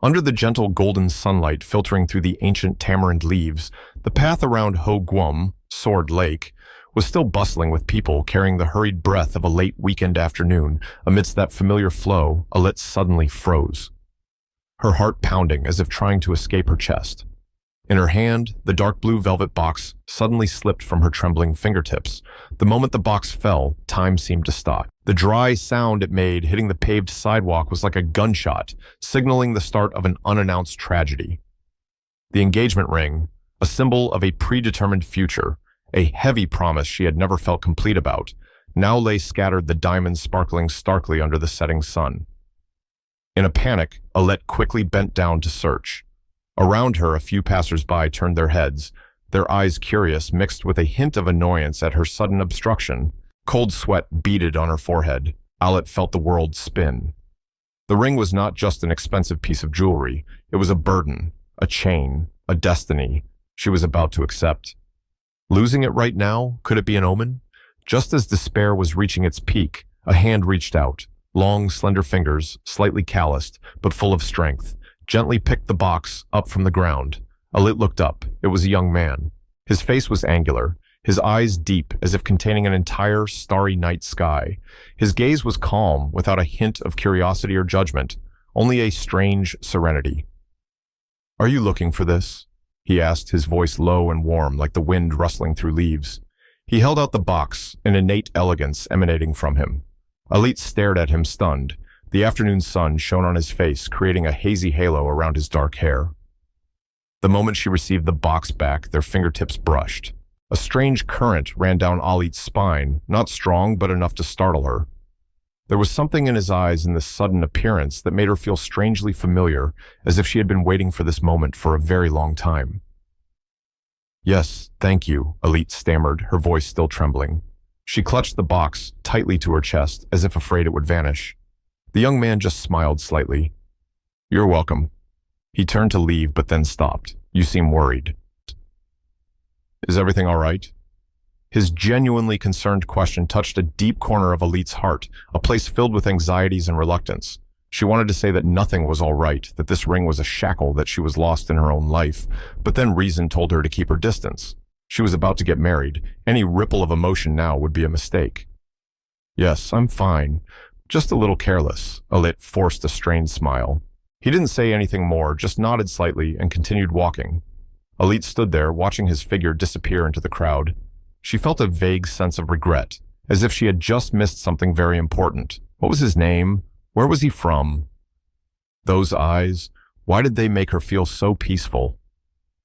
Under the gentle golden sunlight filtering through the ancient tamarind leaves, the path around Ho Guam, Sword Lake, was still bustling with people carrying the hurried breath of a late weekend afternoon. Amidst that familiar flow, Alit suddenly froze, her heart pounding as if trying to escape her chest. In her hand, the dark blue velvet box suddenly slipped from her trembling fingertips. The moment the box fell, time seemed to stop. The dry sound it made hitting the paved sidewalk was like a gunshot, signaling the start of an unannounced tragedy. The engagement ring, a symbol of a predetermined future, a heavy promise she had never felt complete about, now lay scattered, the diamonds sparkling starkly under the setting sun. In a panic, Alit quickly bent down to search. Around her, a few passers-by turned their heads, their eyes curious, mixed with a hint of annoyance at her sudden obstruction. Cold sweat beaded on her forehead. Alit felt the world spin. The ring was not just an expensive piece of jewelry. It was a burden, a chain, a destiny she was about to accept. Losing it right now, could it be an omen? Just as despair was reaching its peak, a hand reached out. Long, slender fingers, slightly calloused, but full of strength, gently picked the box up from the ground. Alit looked up. It was a young man. His face was angular, his eyes deep, as if containing an entire starry night sky. His gaze was calm, without a hint of curiosity or judgment, only a strange serenity. "Are you looking for this?" he asked, his voice low and warm, like the wind rustling through leaves. He held out the box, an innate elegance emanating from him. Alit stared at him, stunned. The afternoon sun shone on his face, creating a hazy halo around his dark hair. The moment she received the box back, their fingertips brushed. A strange current ran down Alit's spine, not strong, but enough to startle her. There was something in his eyes and this sudden appearance that made her feel strangely familiar, as if she had been waiting for this moment for a very long time. "Yes, thank you," Alit stammered, her voice still trembling. She clutched the box tightly to her chest, as if afraid it would vanish. The young man just smiled slightly. "You're welcome." He turned to leave, but then stopped. "You seem worried." "Is everything all right?" His genuinely concerned question touched a deep corner of Alit's heart, a place filled with anxieties and reluctance. She wanted to say that nothing was all right, that this ring was a shackle, that she was lost in her own life, but then reason told her to keep her distance. She was about to get married. Any ripple of emotion now would be a mistake. "Yes, I'm fine. Just a little careless." Alit forced a strained smile. He didn't say anything more, just nodded slightly and continued walking. Alit stood there, watching his figure disappear into the crowd. She felt a vague sense of regret, as if she had just missed something very important. What was his name? Where was he from? Those eyes, why did they make her feel so peaceful?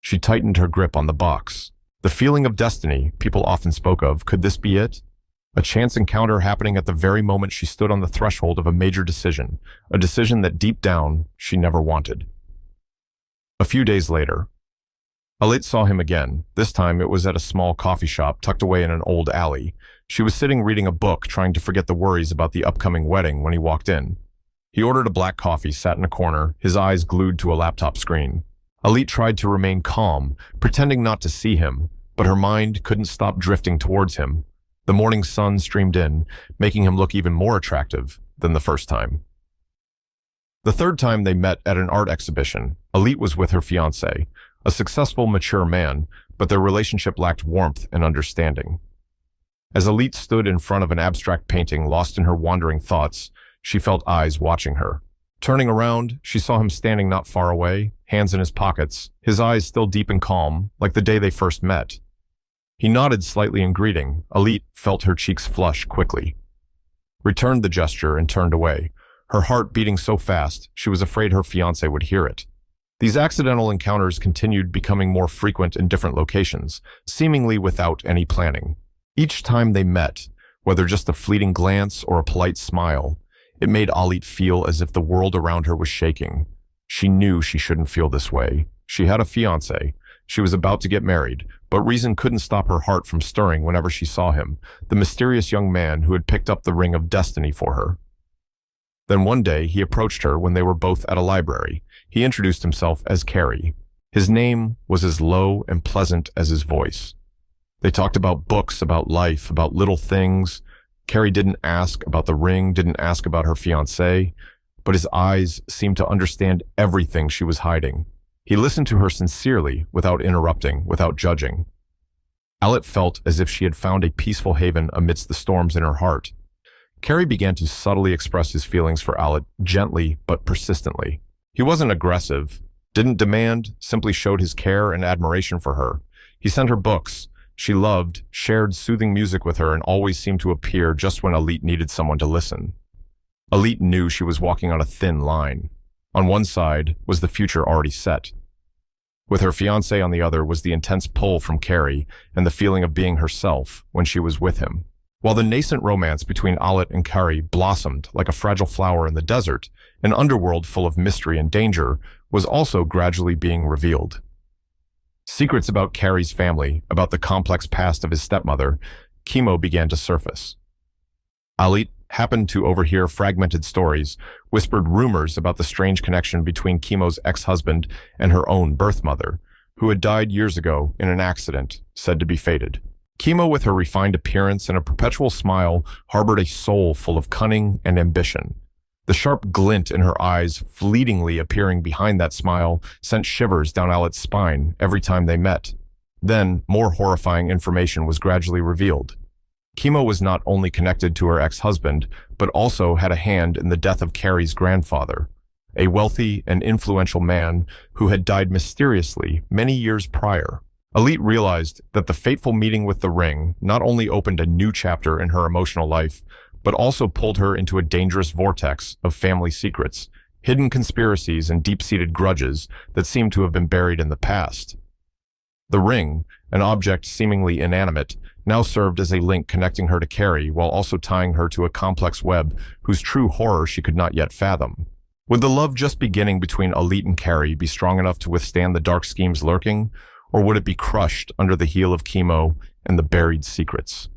She tightened her grip on the box. The feeling of destiny people often spoke of, could this be it? A chance encounter happening at the very moment she stood on the threshold of a major decision, a decision that deep down she never wanted. A few days later, Alit saw him again. This time it was at a small coffee shop tucked away in an old alley. She was sitting reading a book, trying to forget the worries about the upcoming wedding when he walked in. He ordered a black coffee, sat in a corner, his eyes glued to a laptop screen. Alit tried to remain calm, pretending not to see him, but her mind couldn't stop drifting towards him. The morning sun streamed in, making him look even more attractive than the first time. The third time they met at an art exhibition, Alit was with her fiancé, a successful, mature man, but their relationship lacked warmth and understanding. As Alit stood in front of an abstract painting, lost in her wandering thoughts, she felt eyes watching her. Turning around, she saw him standing not far away, hands in his pockets, his eyes still deep and calm, like the day they first met. He nodded slightly in greeting. Alit felt her cheeks flush quickly, returned the gesture and turned away, her heart beating so fast she was afraid her fiancé would hear it. These accidental encounters continued, becoming more frequent in different locations, seemingly without any planning. Each time they met, whether just a fleeting glance or a polite smile, it made Alit feel as if the world around her was shaking. She knew she shouldn't feel this way. She had a fiancé. She was about to get married, but reason couldn't stop her heart from stirring whenever she saw him, the mysterious young man who had picked up the ring of destiny for her. Then one day he approached her when they were both at a library. He introduced himself as Carrie. His name was as low and pleasant as his voice. They talked about books, about life, about little things. Carrie didn't ask about the ring, didn't ask about her fiancé. but his eyes seemed to understand everything she was hiding. He listened to her sincerely, without interrupting, without judging. Alit felt as if she had found a peaceful haven amidst the storms in her heart. Carrie began to subtly express his feelings for Alit, gently but persistently. He wasn't aggressive, didn't demand, simply showed his care and admiration for her. He sent her books she loved, shared soothing music with her, and always seemed to appear just when Alit needed someone to listen. Alit knew she was walking on a thin line. On one side was the future already set. With her fiancé on the other was the intense pull from Carrie and the feeling of being herself when she was with him. While the nascent romance between Alit and Carrie blossomed like a fragile flower in the desert, an underworld full of mystery and danger was also gradually being revealed. Secrets about Carrie's family, about the complex past of his stepmother, Chemo began to surface. Alit happened to overhear fragmented stories, whispered rumors about the strange connection between Chemo's ex-husband and her own birth mother, who had died years ago in an accident said to be fated. Chemo, with her refined appearance and a perpetual smile, harbored a soul full of cunning and ambition. The sharp glint in her eyes, fleetingly appearing behind that smile, sent shivers down Alit's spine every time they met. Then, more horrifying information was gradually revealed. Chemo was not only connected to her ex-husband, but also had a hand in the death of Carrie's grandfather, a wealthy and influential man who had died mysteriously many years prior. Alit realized that the fateful meeting with the ring not only opened a new chapter in her emotional life, but also pulled her into a dangerous vortex of family secrets, hidden conspiracies, and deep-seated grudges that seemed to have been buried in the past. The ring, an object seemingly inanimate, now served as a link connecting her to Carrie while also tying her to a complex web whose true horror she could not yet fathom. Would the love just beginning between Alit and Carrie be strong enough to withstand the dark schemes lurking, or would it be crushed under the heel of Chemo and the buried secrets?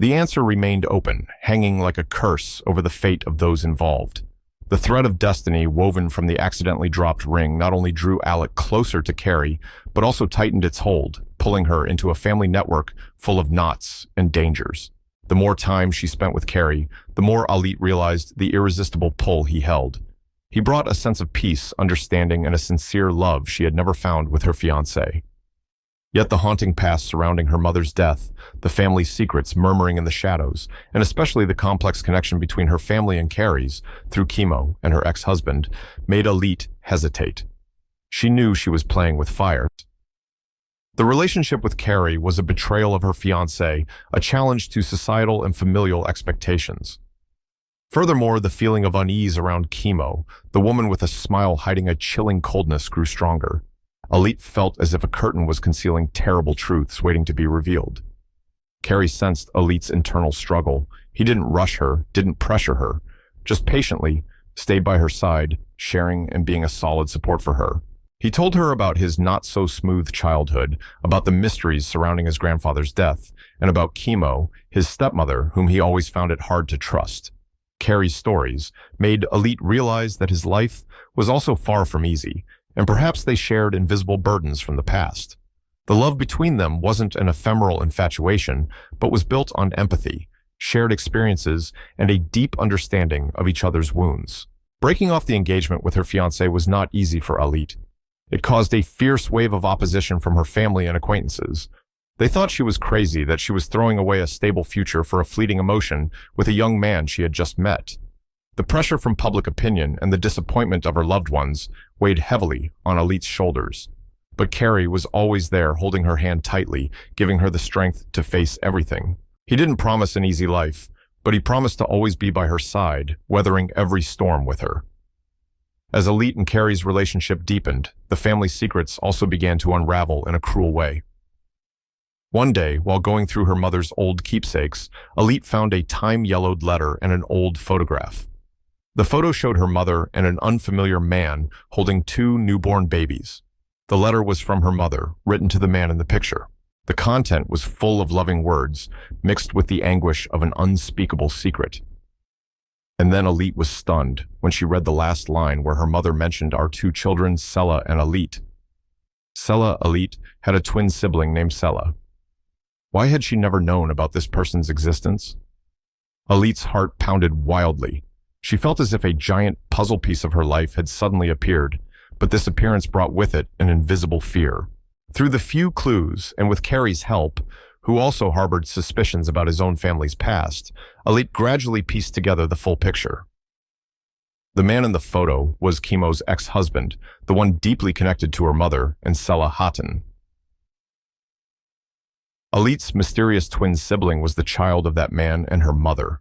The answer remained open, hanging like a curse over the fate of those involved. The thread of destiny woven from the accidentally dropped ring not only drew Alit closer to Carrie, but also tightened its hold, pulling her into a family network full of knots and dangers. The more time she spent with Carrie, the more Alit realized the irresistible pull he held. He brought a sense of peace, understanding, and a sincere love she had never found with her fiancé. Yet the haunting past surrounding her mother's death, the family's secrets murmuring in the shadows, and especially the complex connection between her family and Carrie's through Chemo and her ex-husband, made Alit hesitate. She knew she was playing with fire. The relationship with Carrie was a betrayal of her fiancé, a challenge to societal and familial expectations. Furthermore, the feeling of unease around Chemo, the woman with a smile hiding a chilling coldness, grew stronger. Alit felt as if a curtain was concealing terrible truths waiting to be revealed. Carrie sensed Alit's internal struggle. He didn't rush her, didn't pressure her, just patiently stayed by her side, sharing and being a solid support for her. He told her about his not-so-smooth childhood, about the mysteries surrounding his grandfather's death, and about Chemo, his stepmother, whom he always found it hard to trust. Carrie's stories made Alit realize that his life was also far from easy, and perhaps they shared invisible burdens from the past. The love between them wasn't an ephemeral infatuation, but was built on empathy, shared experiences, and a deep understanding of each other's wounds. Breaking off the engagement with her fiancé was not easy for Alit. It caused a fierce wave of opposition from her family and acquaintances. They thought she was crazy, that she was throwing away a stable future for a fleeting emotion with a young man she had just met. The pressure from public opinion and the disappointment of her loved ones weighed heavily on Alit's shoulders. But Carrie was always there, holding her hand tightly, giving her the strength to face everything. He didn't promise an easy life, but he promised to always be by her side, weathering every storm with her. As Alit and Carrie's relationship deepened, the family's secrets also began to unravel in a cruel way. One day, while going through her mother's old keepsakes, Alit found a time-yellowed letter and an old photograph. The photo showed her mother and an unfamiliar man holding 2 newborn babies. The letter was from her mother, written to the man in the picture. The content was full of loving words, mixed with the anguish of an unspeakable secret. And then Alit was stunned when she read the last line where her mother mentioned our 2 children, Sela and Alit. Sela Alit had a twin sibling named Sela. Why had she never known about this person's existence? Alit's heart pounded wildly. She felt as if a giant puzzle piece of her life had suddenly appeared, but this appearance brought with it an invisible fear. Through the few clues, and with Carrie's help, who also harbored suspicions about his own family's past, Alit gradually pieced together the full picture. The man in the photo was Kimo's ex-husband, the one deeply connected to her mother and Sela Hatun. Alit's mysterious twin sibling was the child of that man and her mother.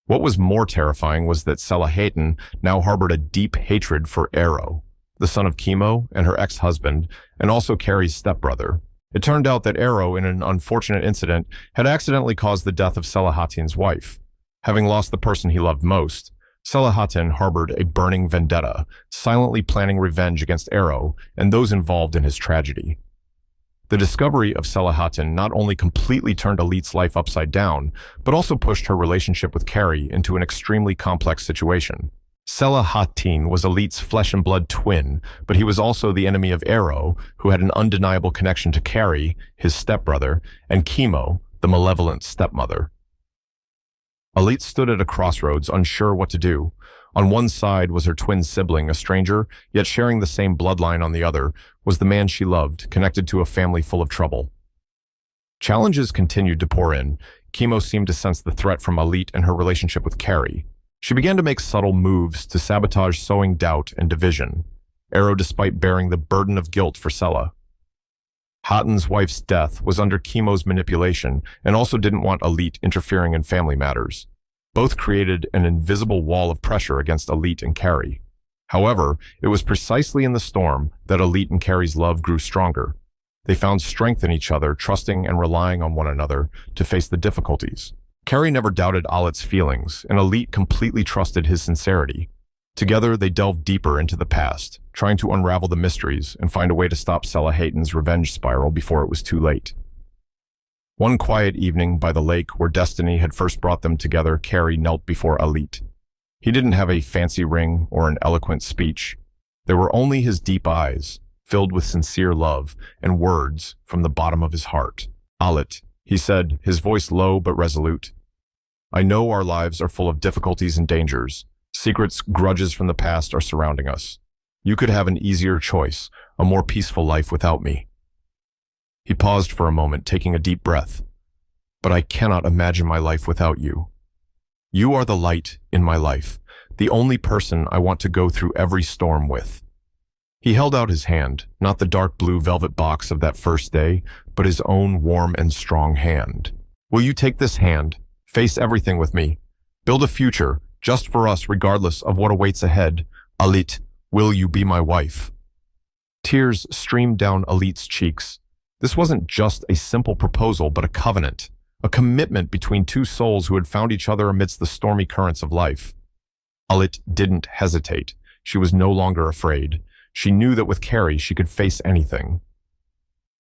What was more terrifying was that Sela Hatun now harbored a deep hatred for Ero, the son of Kimo and her ex-husband, and also Carrie's stepbrother. It turned out that Ero, in an unfortunate incident, had accidentally caused the death of Sela Hatun's wife. Having lost the person he loved most, Sela Hatun harbored a burning vendetta, silently planning revenge against Ero and those involved in his tragedy. The discovery of Sela Hatun not only completely turned Alit's life upside down, but also pushed her relationship with Carrie into an extremely complex situation. Sela Hatun was Alit's flesh and blood twin, but he was also the enemy of Ero, who had an undeniable connection to Carrie, his stepbrother, and Kimo, the malevolent stepmother. Alit stood at a crossroads, unsure what to do. On one side was her twin sibling, a stranger, yet sharing the same bloodline. On the other was the man she loved, connected to a family full of trouble. Challenges continued to pour in. Kimo seemed to sense the threat from Alit and her relationship with Carrie. She began to make subtle moves to sabotage, sowing doubt and division. Ero, despite bearing the burden of guilt for Sela Hatun's wife's death, was under Kimo's manipulation and also didn't want Alit interfering in family matters. Both created an invisible wall of pressure against Alit and Carrie. However, it was precisely in the storm that Alit and Carrie's love grew stronger. They found strength in each other, trusting and relying on one another to face the difficulties. Carrie never doubted Alit's feelings, and Alit completely trusted his sincerity. Together, they delved deeper into the past, trying to unravel the mysteries and find a way to stop Sela Hatun's revenge spiral before it was too late. One quiet evening by the lake where destiny had first brought them together, Carrie knelt before Alit. He didn't have a fancy ring or an eloquent speech. There were only his deep eyes, filled with sincere love, and words from the bottom of his heart. "Alit," he said, his voice low but resolute. "I know our lives are full of difficulties and dangers. Secrets, grudges from the past are surrounding us. You could have an easier choice, a more peaceful life without me." He paused for a moment, taking a deep breath. "But I cannot imagine my life without you. You are the light in my life, the only person I want to go through every storm with." He held out his hand, not the dark blue velvet box of that first day, but his own warm and strong hand. "Will you take this hand, face everything with me, build a future just for us regardless of what awaits ahead? Alit, will you be my wife?" Tears streamed down Alit's cheeks. This wasn't just a simple proposal, but a covenant, a commitment between two souls who had found each other amidst the stormy currents of life. Alit didn't hesitate. She was no longer afraid. She knew that with Carrie, she could face anything.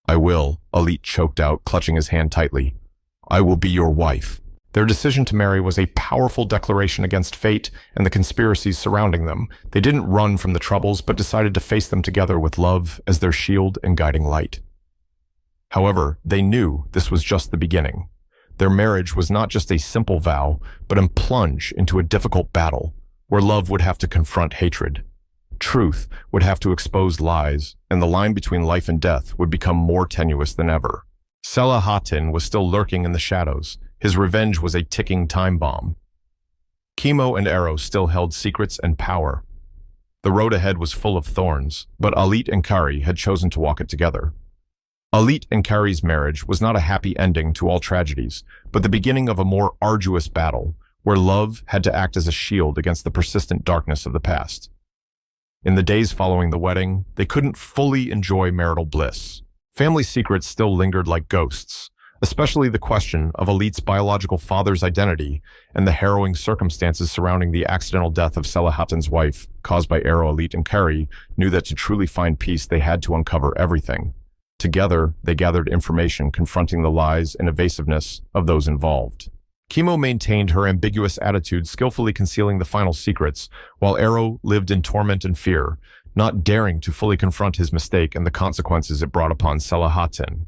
"I will," Alit choked out, clutching his hand tightly. "I will be your wife." Their decision to marry was a powerful declaration against fate and the conspiracies surrounding them. They didn't run from the troubles, but decided to face them together with love as their shield and guiding light. However, they knew this was just the beginning. Their marriage was not just a simple vow, but a plunge into a difficult battle, where love would have to confront hatred. Truth would have to expose lies, and the line between life and death would become more tenuous than ever. Sela Hatun was still lurking in the shadows. His revenge was a ticking time bomb. Kimo and Ero still held secrets and power. The road ahead was full of thorns, but Alit and Carrie had chosen to walk it together. Alit and Carrie's marriage was not a happy ending to all tragedies, but the beginning of a more arduous battle, where love had to act as a shield against the persistent darkness of the past. In the days following the wedding, they couldn't fully enjoy marital bliss. Family secrets still lingered like ghosts, especially the question of Alit's biological father's identity and the harrowing circumstances surrounding the accidental death of Sela Hatun's wife, caused by Ero. Alit and Carrie knew that to truly find peace, they had to uncover everything. Together, they gathered information confronting the lies and evasiveness of those involved. Kimo maintained her ambiguous attitude, skillfully concealing the final secrets, while Ero lived in torment and fear, not daring to fully confront his mistake and the consequences it brought upon Sela Hatun.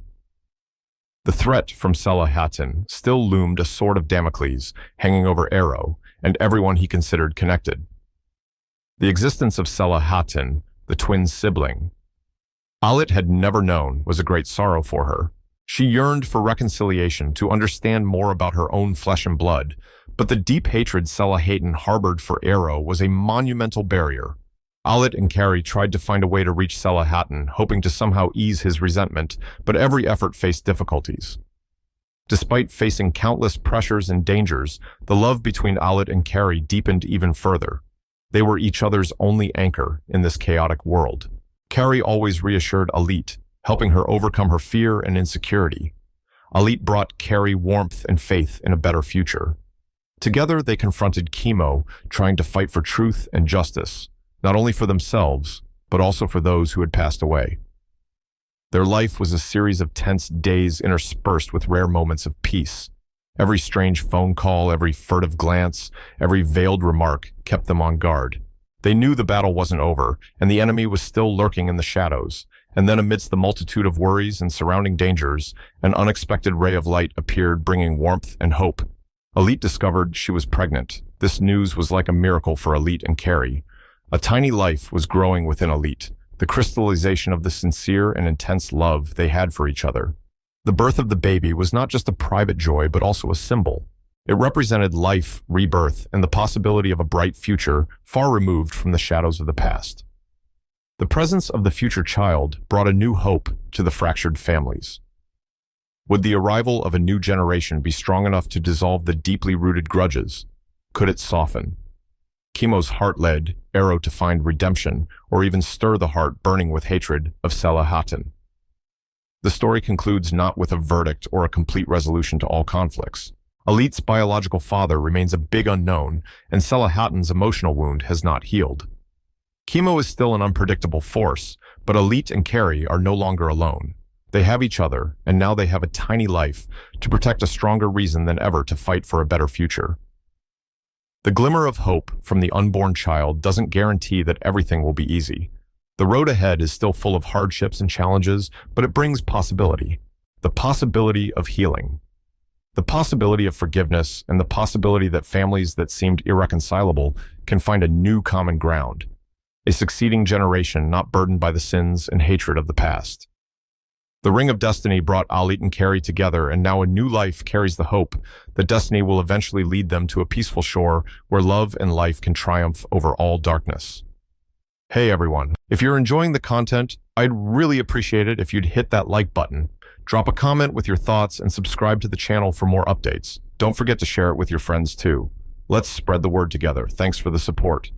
The threat from Sela Hatun still loomed, a sword of Damocles, hanging over Ero, and everyone he considered connected. The existence of Selahattin, the twin sibling, Alit had never known, was a great sorrow for her. She yearned for reconciliation, to understand more about her own flesh and blood, but the deep hatred Selahattin harbored for Ero was a monumental barrier. Alit and Carrie tried to find a way to reach Selahattin, hoping to somehow ease his resentment, but every effort faced difficulties. Despite facing countless pressures and dangers, the love between Alit and Carrie deepened even further. They were each other's only anchor in this chaotic world. Carrie always reassured Alit, helping her overcome her fear and insecurity. Alit brought Carrie warmth and faith in a better future. Together, they confronted chemo, trying to fight for truth and justice, not only for themselves, but also for those who had passed away. Their life was a series of tense days interspersed with rare moments of peace. Every strange phone call, every furtive glance, every veiled remark kept them on guard. They knew the battle wasn't over, and the enemy was still lurking in the shadows. And then amidst the multitude of worries and surrounding dangers, an unexpected ray of light appeared, bringing warmth and hope. Alit discovered she was pregnant. This news was like a miracle for Alit and Carrie. A tiny life was growing within Alit, the crystallization of the sincere and intense love they had for each other. The birth of the baby was not just a private joy, but also a symbol. It represented life, rebirth, and the possibility of a bright future far removed from the shadows of the past. The presence of the future child brought a new hope to the fractured families. Would the arrival of a new generation be strong enough to dissolve the deeply rooted grudges? Could it soften Chemo's heart led Ero to find redemption, or even stir the heart burning with hatred of Selahattin? The story concludes not with a verdict or a complete resolution to all conflicts. Alit's biological father remains a big unknown, and Selahattin's emotional wound has not healed. Chemo is still an unpredictable force, but Alit and Carrie are no longer alone. They have each other, and now they have a tiny life to protect, a stronger reason than ever to fight for a better future. The glimmer of hope from the unborn child doesn't guarantee that everything will be easy. The road ahead is still full of hardships and challenges, but it brings possibility. The possibility of healing. The possibility of forgiveness, and the possibility that families that seemed irreconcilable can find a new common ground. A succeeding generation not burdened by the sins and hatred of the past. The ring of destiny brought Alit and Carrie together, and now a new life carries the hope that destiny will eventually lead them to a peaceful shore where love and life can triumph over all darkness. Hey everyone, if you're enjoying the content, I'd really appreciate it if you'd hit that like button. Drop a comment with your thoughts and subscribe to the channel for more updates. Don't forget to share it with your friends too. Let's spread the word together. Thanks for the support.